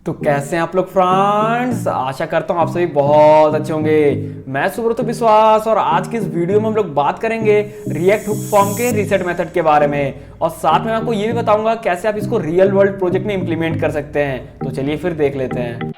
तो कैसे हैं आप लोग फ्रेंड्स। आशा करता हूँ आप सभी बहुत अच्छे होंगे। मैं सुब्रत विश्वास और आज की इस वीडियो में हम लोग बात करेंगे रिएक्ट हुक फॉर्म के रीसेट मेथड के बारे में, और साथ में आपको ये भी बताऊंगा कैसे आप इसको रियल वर्ल्ड प्रोजेक्ट में इंप्लीमेंट कर सकते हैं। तो चलिए फिर देख लेते हैं।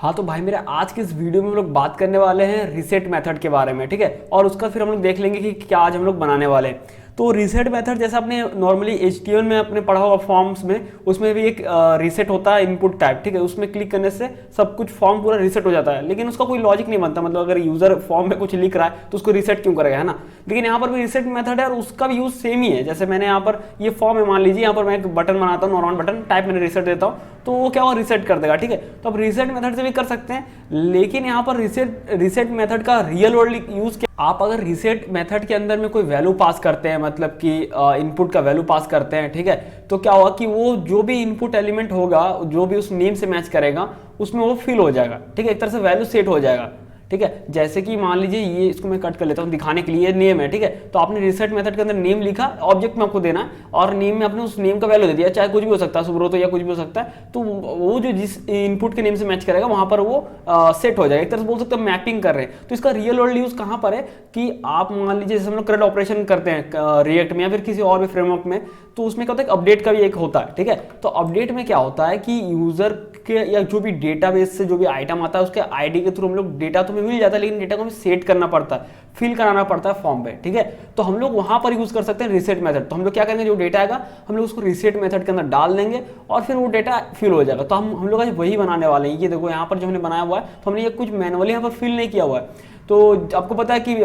हाँ तो भाई मेरे आज की इस वीडियो में हम लोग बात करने वाले हैं रीसेट मेथड के बारे में, ठीक है। और उसका फिर हम लोग देख लेंगे कि क्या आज हम लोग बनाने वाले हैं। तो रीसेट मेथड जैसा आपने नॉर्मली HTML में अपने पढ़ा होगा फॉर्म्स में, उसमें भी एक रीसेट होता है इनपुट टाइप, ठीक है। उसमें क्लिक करने से सब कुछ फॉर्म पूरा रीसेट हो जाता है, लेकिन उसका कोई लॉजिक नहीं बनता। मतलब अगर यूजर फॉर्म में कुछ लिख रहा है तो उसको रीसेट क्यों करेगा, है ना। लेकिन यहाँ पर भी रीसेट मेथड है और उसका भी यूज सेम ही है। जैसे मैंने यहाँ पर ये फॉर्म है, मान लीजिए यहाँ पर मैं एक बटन बनाता हूँ, नॉर्मल बटन टाइप मैंने रीसेट देता हूँ तो वो क्या हुआ, रीसेट कर देगा, ठीक है। तो अब रीसेट मेथड से भी कर सकते हैं, लेकिन यहाँ पर रीसेट मेथड का रियल वर्ल्ड यूज क्या। आप अगर रीसेट मेथड के अंदर में कोई वैल्यू पास करते हैं, मतलब कि इनपुट का वैल्यू पास करते हैं, ठीक है, तो क्या होगा कि वो जो भी इनपुट एलिमेंट होगा, जो भी उस नेम से मैच करेगा उसमें वो फिल हो जाएगा, ठीक है। एक तरह से वैल्यू सेट हो जाएगा, ठीक है। जैसे कि मान लीजिए ये, इसको मैं कट कर लेता हूँ दिखाने के लिए, नेम है, ठीक है। तो आपने रीसेट मेथड के अंदर नेम लिखा, ऑब्जेक्ट में आपको देना है, और नेम में आपने उस नेम का वैल्यू दे दिया, चाहे कुछ भी हो सकता है, सुब्रत या कुछ भी हो सकता है। तो वो जो जिस इनपुट के नेम से मैच करेगा वहां पर वो सेट हो जाएगा। एक तरह से बोल सकते हैं मैपिंग कर रहे हैं। तो इसका रियल वर्ल्ड यूज कहां पर है कि आप मान लीजिए जैसे हम लोग करंट ऑपरेशन करते हैं रिएक्ट में या फिर किसी और भी फ्रेमवर्क में, तो उसमें क्या होता है, अपडेट का भी एक होता है, ठीक है। तो अपडेट में क्या होता है कि यूजर के या जो भी डेटाबेस से जो भी आइटम आता है उसके आईडी के थ्रू हम लोग डेटा तो हमें मिल जाता है, लेकिन डेटा को हमें सेट करना पड़ता है, फिल कराना पड़ता है फॉर्म पे, ठीक है। तो हम लोग वहां पर यूज कर सकते हैं रीसेट मेथड। तो हम लोग क्या करेंगे, जो डेटा आएगा हम लोग उसको रीसेट मेथड के अंदर डाल देंगे और फिर वो डेटा फिल हो जाएगा। तो हम लोग आज वही बनाने वाले हैं। ये देखो यहाँ पर जो हमने बनाया हुआ है, तो हमने ये कुछ मैनुअली यहाँ पर फिल नहीं किया हुआ है। तो आपको पता है कि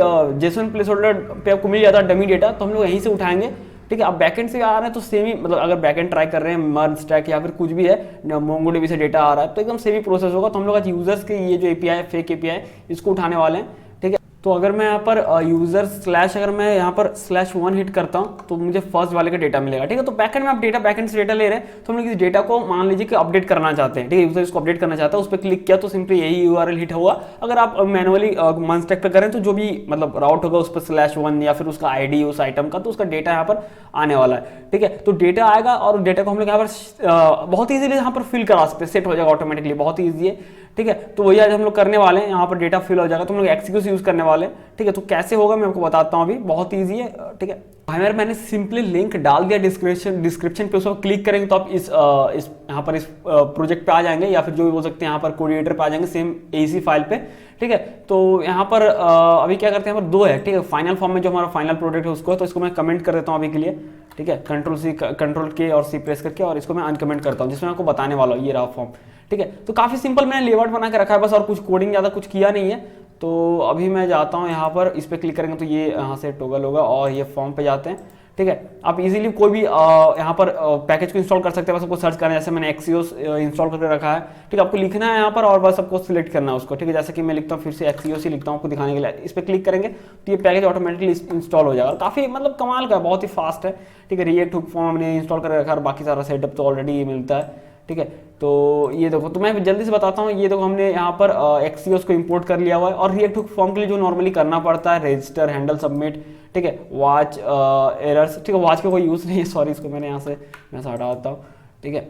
जेसन प्लेस होल्डर पे आपको मिल जाता है डमी डेटा, तो हम लोग यहीं से उठाएंगे, ठीक है। अब बैकएंड से आ रहे हैं तो सेम ही, मतलब अगर बैकएंड ट्राई कर रहे हैं मर्ज स्टैक या फिर कुछ भी है, मोंगोडीबी से डेटा आ रहा है तो एकदम सेम ही प्रोसेस होगा। तो हम लोग आज यूजर्स के ये जो एपीआई फेक एपीआई इसको उठाने वाले हैं, ठीक है। तो अगर मैं यहाँ पर यूजर स्लैश, अगर मैं यहाँ पर /1 हिट करता हूँ तो मुझे फर्स्ट वाले का डेटा मिलेगा, ठीक है। तो बैकएंड में आप डेटा बैकएंड से डेटा ले रहे हैं, तो हम लोग इस डेटा को मान लीजिए कि अपडेट करना चाहते हैं, ठीक है। यूजर इसको अपडेट करना चाहता है, उस पर क्लिक किया तो सिंपली यही यूआरएल हिट होगा। अगर आप मैनुअली मन स्टैक पे करें तो जो भी मतलब राउट होगा उस पर /1 या फिर उसका आईडी उस आइटम का, तो उसका डेटा यहाँ पर आने वाला है, ठीक है। तो डेटा आएगा और डेटा को हम लोग यहाँ पर बहुत ईजिली यहाँ पर फिल करा सकते हैं, सेट हो जाएगा ऑटोमेटिकली, बहुत ईजी है, ठीक है। तो वही आज हम लोग करने वाले हैं, यहाँ पर डेटा फिल हो जाएगा तो हम लोग एक्सक्यूज यूज करने वाले हैं, ठीक है। तो कैसे होगा मैं आपको बताता हूँ अभी, बहुत ईजी है, ठीक है। भाई मैंने सिंपली लिंक डाल दिया डिस्क्रिप्शन पे, उसको क्लिक करेंगे तो आप इस यहाँ पर इस प्रोजेक्ट पे आ जाएंगे, या फिर जो भी बोल सकते हैं यहाँ पर कोऑर्डिनेटर पे आ जाएंगे, सेम एसी फाइल पे, ठीक है। तो यहाँ पर अभी क्या करते हैं, यहाँ पर 2 है, ठीक है। फाइनल फॉर्म में जो हमारा फाइनल प्रोडक्ट है उसको, तो इसको मैं कमेंट कर देता हूँ अभी के लिए, ठीक है। कंट्रोल के और सी प्रेस करके, और इसको मैं अनकमेंट करता हूँ, जिसमें आपको बताने वाला हूँ ये रहा फॉर्म, ठीक है। तो काफी सिंपल मैंने लेआउट बना के रखा है बस, और कुछ कोडिंग ज्यादा कुछ किया नहीं है। तो अभी मैं जाता हूँ यहाँ पर, इस पर क्लिक करेंगे तो ये यहाँ से टॉगल होगा और ये फॉर्म पे जाते हैं, ठीक है। आप इजीली कोई भी यहाँ पर पैकेज को इंस्टॉल कर सकते हैं, बस आपको सर्च करना है, जैसे मैंने एक्सियोस इंस्टॉल करके रखा है, ठीक है। आपको लिखना है यहाँ पर और बस आपको सिलेक्ट करना है उसको, ठीक है। जैसे कि मैं लिखता हूँ, फिर से एक्सियोस ही लिखता हूँ आपको दिखाने के लिए, इस पर क्लिक करेंगे तो ये पैकेज ऑटोमेटिकली इंस्टॉल हो जाएगा। काफी मतलब कमाल का, बहुत ही फास्ट है, ठीक है। रिएक्ट हुक फॉर्म हमने इंस्टॉल करके रखा है, बाकी सारा सेटअप तो ऑलरेडी मिलता है, ठीक है। तो ये देखो, तो मैं जल्दी से बताता हूँ। ये देखो हमने यहाँ पर एक्सियोस को इंपोर्ट कर लिया हुआ है, और रिएक्ट हुक फॉर्म के लिए जो नॉर्मली करना पड़ता है, रजिस्टर, हैंडल, सबमिट, ठीक है, वॉच एरर्स, ठीक है। वॉच का कोई यूज़ नहीं है, सॉरी, इसको मैंने यहाँ से हटा देता हूँ, ठीक है।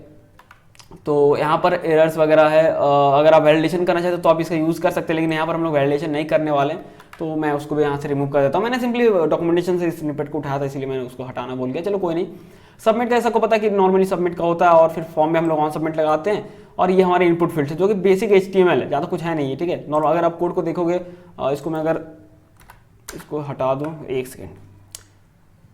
तो यहाँ पर एरर्स वगैरह है, अगर आप वैलिडेशन करना चाहते हो तो आप इसका यूज़ कर सकते हैं, लेकिन यहाँ पर हम लोग वैलिडेशन नहीं करने वाले हैं, तो मैं उसको भी यहाँ से रिमूव कर देता हूँ। मैंने सिंपली डॉक्यूमेंटेशन से स्निपेट को उठाया था, इसलिए मैंने उसको हटाना भूल गया, चलो कोई नहीं। सबमिट का सबको पता है कि नॉर्मली सबमिट का होता है, और फिर फॉर्म में हम लोग ऑन सबमिट लगाते हैं, और ये हमारे इनपुट फील्ड है जो कि बेसिक HTML है, ज़्यादा कुछ है नहीं है, ठीक है। नॉर्मल अगर आप कोड को देखोगे, इसको मैं अगर इसको हटा दूँ, एक सेकेंड,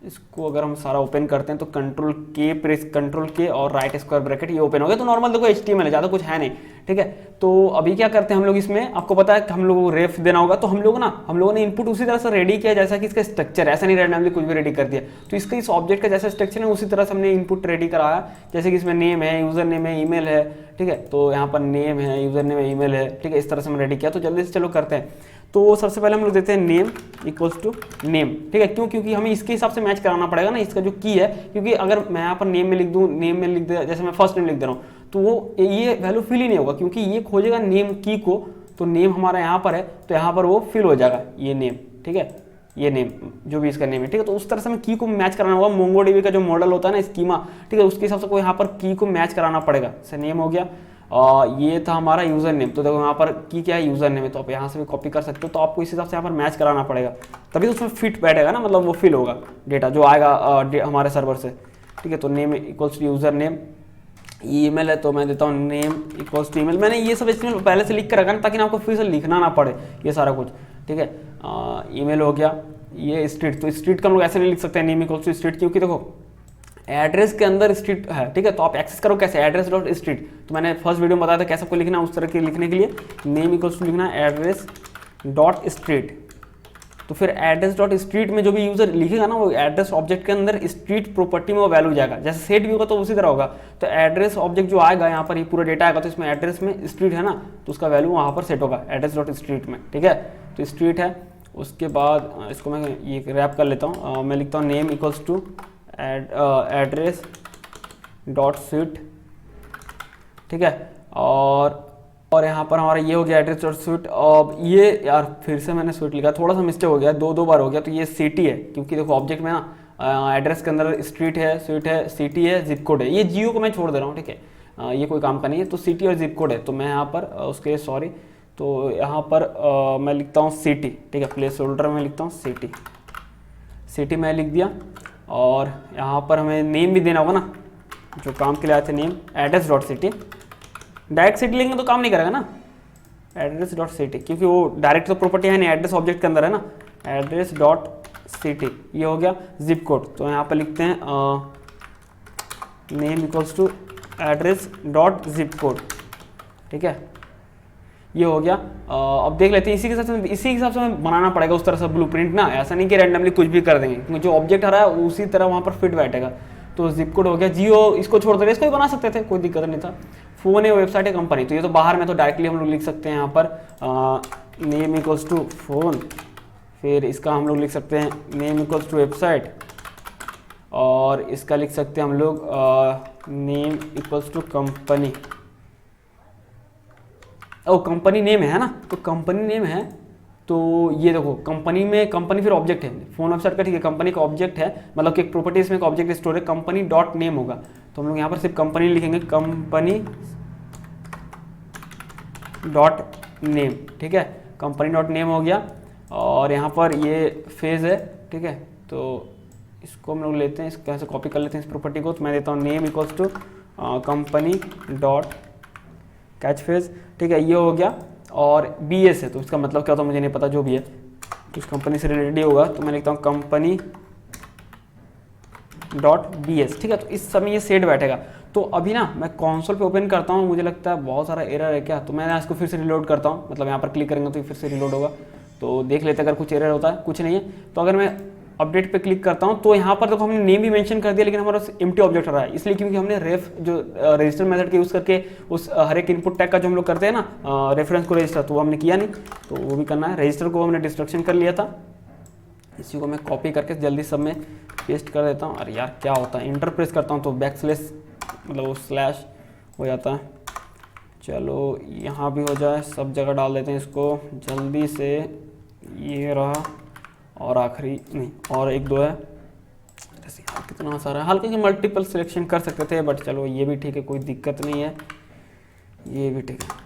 इसको अगर हम सारा ओपन करते हैं तो कंट्रोल के और राइट स्क्वायर ब्रैकेट ये ओपन हो गया। तो नॉर्मल देखो HTML है, ज़्यादा कुछ है नहीं, ठीक है। तो अभी क्या करते हैं हम लोग, इसमें आपको पता है कि हम लोगों को रेफ देना होगा, तो हम लोगों ने इनपुट उसी तरह से रेडी किया जैसा कि इसका स्ट्रक्चर, ऐसा नहीं रैंडमली कुछ भी रेडी कर दिया। तो इसका इस ऑब्जेक्ट का जैसा स्ट्रक्चर है उसी तरह से हमने इनपुट रेडी कराया, जैसे कि इसमें नेम है, यूजर नेम है, ईमेल है, ठीक है। तो यहाँ पर नेम है, यूजर नेम है, ईमेल है, ठीक है। इस तरह से हमने रेडी किया। तो जल्दी से चलो करते हैं। तो सबसे पहले हम लोग देते हैं नेम इक्वल्स टू नेम, ठीक है। क्यों? क्योंकि हमें इसके हिसाब से मैच कराना पड़ेगा ना, इसका जो की है। क्योंकि अगर मैं यहाँ पर नेम में लिख दूँ, नेम में लिख दे, जैसे मैं फर्स्ट नेम लिख दे रहा हूँ, तो वो ये वैल्यू फिल ही नहीं होगा, क्योंकि ये खोजेगा नेम की को। तो नेम हमारा यहाँ पर है, तो यहाँ पर वो फिल हो जाएगा ये नेम, ठीक है। ये नेम जो भी इसका नेम है, ठीक है। तो उस तरह से हमें की को मैच कराना होगा, मोंगोडीबी का जो मॉडल होता है ना स्कीमा, ठीक है, उसके हिसाब से कोई यहाँ पर की को मैच कराना पड़ेगा। जैसे नेम हो गया, ये था हमारा यूज़र नेम, तो देखो यहाँ पर की क्या है, यूज़र नेम है, तो आप यहाँ से भी कॉपी कर सकते हो। तो आपको इस हिसाब से यहाँ पर मैच कराना पड़ेगा, तभी तो उसमें फिट बैठेगा ना, मतलब वो फिल होगा डेटा जो आएगा हमारे सर्वर से, ठीक है। तो name equals to user name, email है तो मैं देता हूँ नेम इक्वल्स टू ईमेल। मैंने ये सब एचटीएमएल पहले से लिख कर रखा ना, ताकि ना आपको फिर से लिखना ना पड़े ये सारा कुछ, ठीक है। ईमेल हो गया, ये स्ट्रीट, तो स्ट्रीट का हम लोग ऐसे नहीं लिख सकते हैं नेम इक्वल्स टू स्ट्रीट, क्योंकि देखो एड्रेस के अंदर स्ट्रीट है, ठीक है। तो आप एक्सेस करो कैसे, एड्रेस डॉट स्ट्रीट, तो मैंने फर्स्ट वीडियो में बताया था कैसे आपको लिखना, उस तरह के लिखने के लिए नेम इक्वल्स टू लिखना एड्रेस डॉट स्ट्रीट। तो फिर एड्रेस डॉट स्ट्रीट में जो भी यूजर लिखेगा ना, वो एड्रेस ऑब्जेक्ट के अंदर स्ट्रीट प्रॉपर्टी में वो वैल्यू जाएगा। जैसे सेट भी होगा तो उसी तरह होगा। तो एड्रेस ऑब्जेक्ट जो आएगा यहाँ पर, ये पूरा डेटा आएगा, तो इसमें एड्रेस में स्ट्रीट है ना, तो उसका वैल्यू वहाँ पर सेट होगा एड्रेस डॉट स्ट्रीट में, ठीक है। तो स्ट्रीट है, उसके बाद इसको मैं ये रैप कर लेता हूँ, मैं लिखता हूँ name equals to address dot suite, ठीक है। और यहाँ पर हमारा ये हो गया एड्रेस डॉट स्वीट। अब ये यार फिर से मैंने स्वीट लिखा, थोड़ा सा मिस्टेक हो गया, दो बार हो गया। तो ये सिटी है, क्योंकि देखो ऑब्जेक्ट में ना एड्रेस के अंदर स्ट्रीट है, स्वीट है, सिटी है, जिप कोड है। ये जियो को मैं छोड़ दे रहा हूँ, ठीक है, ये कोई काम का नहीं है। तो सिटी और जिप कोड है, तो मैं यहाँ पर उसके सॉरी, तो यहाँ पर मैं लिखता हूँ सिटी, ठीक है, प्लेस होल्डर में लिखता हूँ सिटी, सिटी मैं लिख दिया। और यहाँ पर हमें नेम भी देना होगा ना, जो काम के लिए आए थे, name address dot city. Direct city लेंगे तो काम नहीं करेगा ना, एड्रेस डॉट सिटी, क्योंकि वो डायरेक्ट तो प्रॉपर्टी है नहीं, एड्रेस ऑब्जेक्ट के अंदर है ना, एड्रेस डॉट सिटी। ये हो गया जिप कोड, तो यहाँ पर लिखते हैं name equals to address dot zip code, ठीक है। ये हो गया। अब देख लेते हैं इसी के हिसाब से हमें बनाना पड़ेगा उस तरह से ब्लूप्रिंट ना, ऐसा नहीं कि रैंडमली कुछ भी कर देंगे, क्योंकि जो ऑब्जेक्ट आ रहा है उसी तरह वहाँ पर फिट बैठेगा। तो जिप कोड हो गया, जियो इसको छोड़ दे, इसको भी बना सकते थे, कोई दिक्कत नहीं था। फोन है, वेबसाइट है, कंपनी, तो ये तो बाहर में तो डायरेक्टली हम लोग लिख सकते हैं यहाँ पर नेम इक्वल्स टू फोन, फिर इसका हम लोग लिख सकते हैं नेम इक्वल्स टू वेबसाइट, और इसका लिख सकते हैं हम लोग नेम इक्वल्स टू कंपनी। ओ कंपनी नेम है ना, तो कंपनी नेम है, तो ये देखो कंपनी में, कंपनी फिर ऑब्जेक्ट है फोन वेबसाइट का, ठीक है, कंपनी का ऑब्जेक्ट है, मतलब कि एक प्रॉपर्टी इसमें एक ऑब्जेक्ट स्टोर है, कंपनी डॉट नेम होगा। तो हम लोग यहाँ पर सिर्फ कंपनी लिखेंगे, कंपनी डॉट नेम, ठीक है, कंपनी डॉट नेम हो गया। और यहाँ पर ये फेज है, ठीक है, तो इसको हम लोग लेते हैं, इसको यहाँ से कॉपी कर लेते हैं इस प्रॉपर्टी को। तो मैं देता हूँ name equals to company dot catch phrase, ठीक है, ये हो गया। और BS है, तो इसका मतलब क्या होता है मुझे नहीं पता, जो भी है तो इस कंपनी से रिलेटेड ही होगा, तो मैं लिखता हूँ कंपनी डॉट BS, ठीक है। तो इस समय ये सेट बैठेगा। तो अभी ना मैं कंसोल पे ओपन करता हूँ, मुझे लगता है बहुत सारा एरर है क्या, तो मैं इसको फिर से रिलोड करता हूँ, मतलब यहाँ पर क्लिक करेंगे तो फिर से रिलोड होगा। तो देख लेते हैं अगर कुछ एरर होता है, कुछ नहीं है। तो अगर मैं अपडेट पे क्लिक करता हूँ, तो यहाँ पर देखो हमने नेम भी मेंशन कर दिया, लेकिन हमारा एम्प्टी ऑब्जेक्ट आ रहा है, इसलिए क्योंकि हमने रेफ जो रजिस्टर मेथड के यूज़ करके उस हर एक इनपुट टैग का जो हम लोग करते हैं ना रेफरेंस को रजिस्टर, तो वो हमने किया नहीं, तो वो भी करना है। रजिस्टर को हमने डिस्ट्रक्शन कर लिया था, इसी को मैं कॉपी करके जल्दी सब में पेस्ट कर देता हूँ। अरे यार क्या होता है, इंटर प्रेस करता हूँ तो बैकस्लैश मतलब वो स्लैश हो जाता है। चलो यहाँ भी हो जाए, सब जगह डाल देते हैं इसको जल्दी से, ये रहा, और आखिरी नहीं, और एक दो है, ऐसे कितना सारा है, हल्के की मल्टीपल सिलेक्शन कर सकते थे, बट चलो ये भी ठीक है, कोई दिक्कत नहीं है, ये भी ठीक है।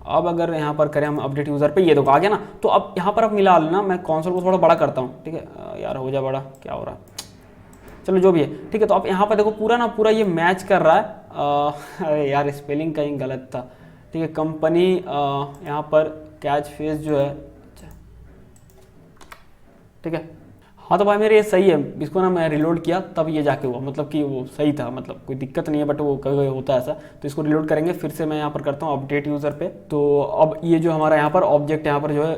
अब अगर यहाँ पर करें हम अपडेट यूज़र पे, ये देखो आ गया ना, तो अब यहाँ पर आप मिला लेना, मैं कंसोल को थोड़ा बड़ा करता हूँ, ठीक है यार, हो जाए बड़ा, क्या हो रहा है, चलो जो भी है, ठीक है। तो आप यहाँ पर देखो पूरा ना पूरा ये मैच कर रहा है, अरे यार स्पेलिंग कहीं गलत था, ठीक है। कंपनी यहाँ पर कैच फेस जो है, ठीक है, हाँ तो भाई मेरे ये सही है, इसको ना मैं रिलोड किया तब ये जाके हुआ, मतलब कि वो सही था, मतलब कोई दिक्कत नहीं है, बट वो कभी होता है ऐसा। तो इसको रिलोड करेंगे, फिर से मैं यहाँ पर करता हूँ अपडेट यूज़र पे। तो अब ये जो हमारा यहाँ पर ऑब्जेक्ट यहाँ पर जो है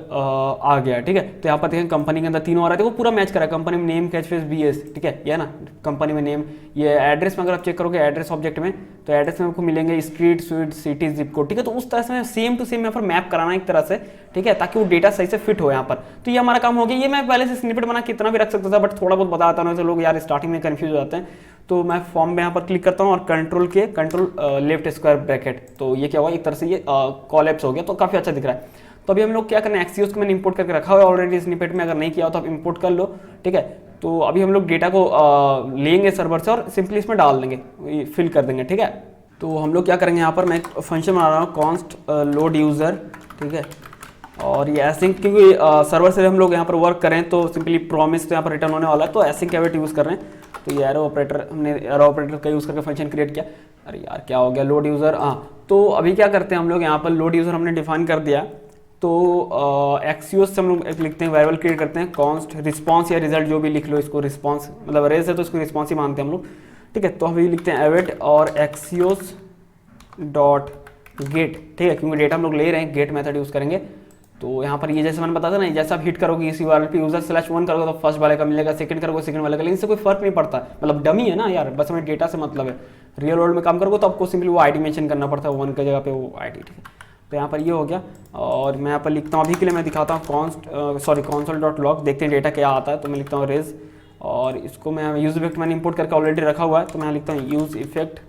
आ गया, ठीक है। तो यहाँ पर देखें कंपनी के अंदर तीनों आ रहे थे, वो पूरा मैच करा, कंपनी में नेम कैच फेस BS, ठीक है, ये ना कंपनी में नेम। ये एड्रेस में अगर आप चेक करोगे एड्रेस ऑब्जेक्ट में, तो एड्रेस में आपको मिलेंगे street, sweet, city, zip code, ठीक है। तो उस तरह से सेम टू सेम यहाँ पर मैप कराना एक तरह से, ठीक है, ताकि वो डेटा सही से फिट हो यहाँ पर। तो ये हमारा काम हो गया। ये मैं पहले से स्निपेट बना कितना भी रख सकता था, बट थोड़ा बहुत बताता हूँ, तो लोग यार स्टार्टिंग में कंफ्यूज हो जाते हैं। तो मैं फॉर्म में यहाँ पर क्लिक करता हूँ और कंट्रोल लेफ्ट स्क्वायर ब्रैकेट, तो ये क्या हुआ, एक तरह से ये कॉलेप्स हो गया, तो काफ़ी अच्छा दिख रहा है। तो अभी हम लोग क्या करना है, एक्सियोस को मैंने इंपोर्ट करके रखा हुआ है ऑलरेडी स्निपेट में, अगर नहीं किया हो तो आप इंपोर्ट कर लो, ठीक है। तो अभी हम लोग डेटा को लेंगे सर्वर से और सिंपली इसमें डाल देंगे, फिल कर देंगे, ठीक है। तो हम लोग क्या करेंगे, यहाँ पर मैं एक फंक्शन बना रहा हूँ कॉन्स्ट लोड यूज़र, ठीक है। और ये एसिंक, क्योंकि सर्वर से हम लोग यहाँ पर वर्क करें तो सिंपली प्रॉमिस तो यहाँ पर रिटर्न होने वाला है, तो एसिंक एवेट यूज़ कर रहे हैं। तो ये एरो ऑपरेटर, हमने एरो ऑपरेटर का यूज़ करके फंक्शन क्रिएट किया। अरे यार क्या हो गया, लोड यूज़र, हाँ। तो अभी क्या करते हैं हम लोग, यहाँ पर लोड यूज़र हमने डिफाइन कर दिया। तो एक्सियोस से हम लोग एक लिखते हैं, वेरिएबल क्रिएट करते हैं कॉन्स्ट रिस्पॉन्स या रिजल्ट, जो भी लिख लो इसको, रिस्पॉन्स मतलब रेस है तो इसको रिस्पॉन्स ही मानते हैं हम लोग, ठीक है। तो अभी लिखते हैं एवेट और एक्सियोस डॉट गेट, ठीक है, क्योंकि डेटा हम लोग ले रहे हैं, गेट मेथड यूज़ करेंगे। तो यहाँ पर ये जैसे मैंने बताया था ना, जैसे आप हिट करोगे इसी URL पे user/1 करोगे तो फर्स्ट वाले का मिलेगा, सेकंड करोगे सेकंड वाले का, लेकिन इससे कोई फर्क नहीं पड़ता, मतलब डमी है ना यार, बस हमें डेटा से मतलब है। रियल वर्ल्ड में काम करोगे तो आपको सिंपली वो आईडी मेंशन करना पड़ता है, 1 की जगह पे वो आईडी, ठीक है। तो यहाँ पर ये हो गया, और मैं यहाँ पर लिखता हूँ, अभी के लिए मैं दिखाता हूँ console.log, देखते हैं डेटा क्या आता है। तो मैं लिखता हूँ रेज, और इसको मैं यूज इफेक्ट मैंने इंपोर्ट करके ऑलरेडी रखा हुआ है, तो मैं लिखता हूँ यूज इफेक्ट,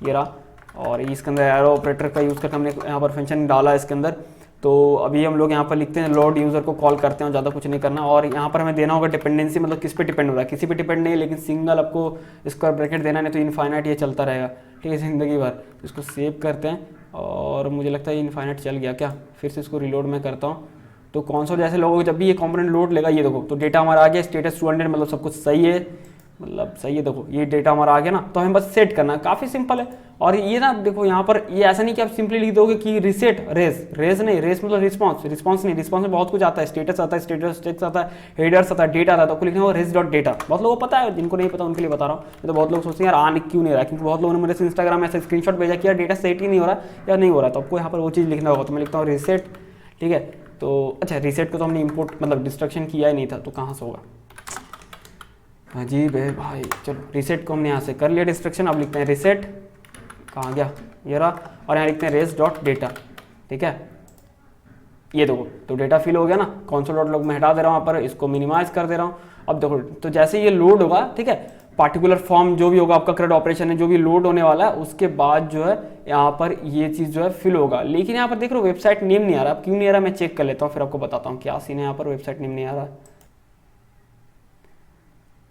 ये रहा। और इसके अंदर एरो ऑपरेटर का यूज़ करके हमने यहाँ पर फंक्शन डाला है इसके अंदर। तो अभी हम लोग यहाँ पर लिखते हैं लोड यूज़र को कॉल करते हैं, ज़्यादा कुछ नहीं करना। और यहाँ पर हमें देना होगा डिपेंडेंसी, मतलब किस पे डिपेंड हो रहा है, किसी पे डिपेंड नहीं, लेकिन सिंगल आपको स्क्वायर ब्रैकेट देना, नहीं तो इनफाइनाइट ये चलता रहेगा, ठीक है, ज़िंदगी भर। इसको सेव करते हैं, और मुझे लगता है इनफाइनाइट चल गया क्या, फिर से इसको रिलोड में करता हूँ। तो कंसोल जैसे लोगों जब भी ये कंपोनेंट लोड लेगा, ये देखो तो डेटा हमारा आ गया, स्टेटस 200, मतलब सब कुछ सही है, मतलब सही है। देखो ये डेटा हमारा आ गया ना, तो हमें बस सेट करना है, काफ़ी सिंपल है। और ये ना देखो यहाँ पर ये ऐसा नहीं कि आप सिंपली लिख दोगे कि रिसेट रेस नहीं, रेस मतलब रिस्पॉन्स नहीं, रिस्पॉन्स में बहुत कुछ आता है, स्टेटस आता है, स्टेटस टेक्स्ट आता है, हेडर्स आता है, डेटा आता है, तो आपको लिखना होगा रेस डॉट डेटा। बहुत लोगों को पता है, जिनको नहीं पता उनके लिए बता रहा हूँ। तो बहुत लोग सोचते हैं यार आने क्यों नहीं रहा, क्योंकि बहुत लोगों ने मुझे इंस्टाग्राम में ऐसा स्क्रीनशॉट भेजा कि यार डेटा सेट ही नहीं हो रहा या नहीं हो रहा, तो आपको यहाँ पर वो चीज़ लिखना होगा। तो मैं लिखता हूँ रिसेट, ठीक है। तो अच्छा, रिसेट को तो हमने इंपोर्ट मतलब डिस्ट्रक्शन किया ही नहीं था, तो कहाँ से होगा, अजीब है भाई। चलो रिसेट को हमने यहाँ से कर लिया डिस्ट्रक्शन, अब लिखते हैं रिसेट, कहाँ गया, ये रहा। और यहाँ लिखते हैं रेस डॉट डेटा, ठीक है। ये देखो तो डेटा फिल हो गया ना, console.log में हटा दे रहा हूँ, यहाँ पर इसको मिनिमाइज कर दे रहा हूँ। अब देखो तो जैसे ये लोड होगा, ठीक है, पार्टिकुलर फॉर्म जो भी होगा आपका CRUD ऑपरेशन है, जो भी लोड होने वाला है, उसके बाद जो है यहाँ पर ये चीज़ जो है फिल होगा। लेकिन यहाँ पर देख रहे हो वेबसाइट नेम नहीं आ रहा, क्यों नहीं आ रहा मैं चेक कर लेता हूँ, फिर आपको बताता हूँ क्या सीन है। यहाँ पर वेबसाइट नेम नहीं आ रहा।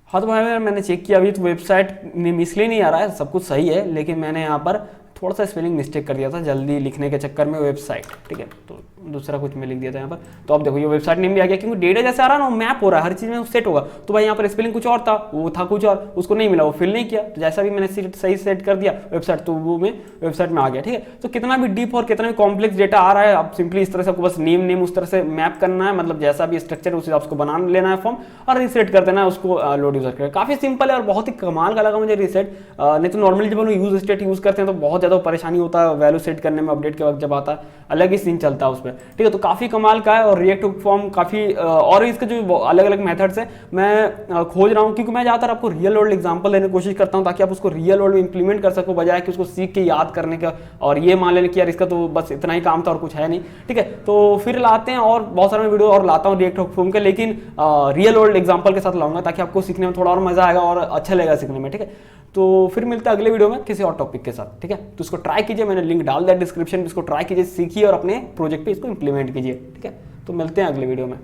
हाँ तो भाई मैंने चेक किया अभी, तो वेबसाइट नेम इसलिए नहीं आ रहा है, सब कुछ सही है, लेकिन मैंने यहाँ पर थोड़ा सा स्पेलिंग मिस्टेक कर दिया था जल्दी लिखने के चक्कर में, वेबसाइट, ठीक है, तो दूसरा कुछ मैं लिख दिया था यहाँ पर। तो अब देखो ये वेबसाइट नेम भी आ गया, क्योंकि डेटा जैसे आ रहा है ना, मैप हो रहा है, हर चीज़ में सेट होगा। तो भाई यहाँ पर स्पेलिंग कुछ और था, वो था कुछ और, उसको नहीं मिला, वो फिल नहीं किया। तो जैसा भी मैंने सही सेट कर दिया वेबसाइट, तो वो में वेबसाइट में आ गया, ठीक है। तो कितना भी डीप और कितना भी कॉम्प्लेक्स डेटा आ रहा है, आप सिंपली इस तरह से आपको बस नेम उस तरह से मैप करना है, मतलब जैसा भी स्ट्रक्चर उस हिसाब से बना लेना है फॉर्म, और रिसेट कर देना है उसको लोड यूजर कर। काफ़ी सिंपल है और बहुत ही कमाल का लगा मुझे रिसेट। नहीं तो नॉर्मली जब हम लोग यूज स्टेट यूज़ करते हैं तो बहुत ज़्यादा परेशानी होता है वैल्यू सेट करने में, अपडेट के वक्त जब आता है अलग ही सीन चलता है उस पर, ठीक है। तो काफ़ी कमाल का है, और रिएक्ट फॉर्म काफ़ी और इसके जो अलग अलग मेथड्स हैं मैं खोज रहा हूँ, क्योंकि मैं ज़्यादातर आपको रियल वर्ल्ड एग्जांपल देने की कोशिश करता हूँ, ताकि आप उसको रियल वर्ल्ड में इंप्लीमेंट कर सको, बजाय कि उसको सीख के याद करने का और ये मान लेने कि यार इसका तो बस इतना ही काम था और कुछ है नहीं, ठीक है। तो फिर लाते हैं और बहुत सारे वीडियो और लाता हूँ रिएक्ट फॉर्म के, लेकिन रियल वर्ल्ड एग्जाम्पल के साथ लाऊंगा, ताकि आपको सीखने में थोड़ा और मजा आएगा और अच्छा लगेगा सीखने में, ठीक है। तो फिर मिलते हैं अगले वीडियो में किसी और टॉपिक के साथ, ठीक है। तो इसको ट्राई कीजिए, मैंने लिंक डाल दिया डिस्क्रिप्शन में, इसको ट्राई कीजिए, सीखिए और अपने प्रोजेक्ट पे इसको इंप्लीमेंट कीजिए, ठीक है। तो मिलते हैं अगले वीडियो में।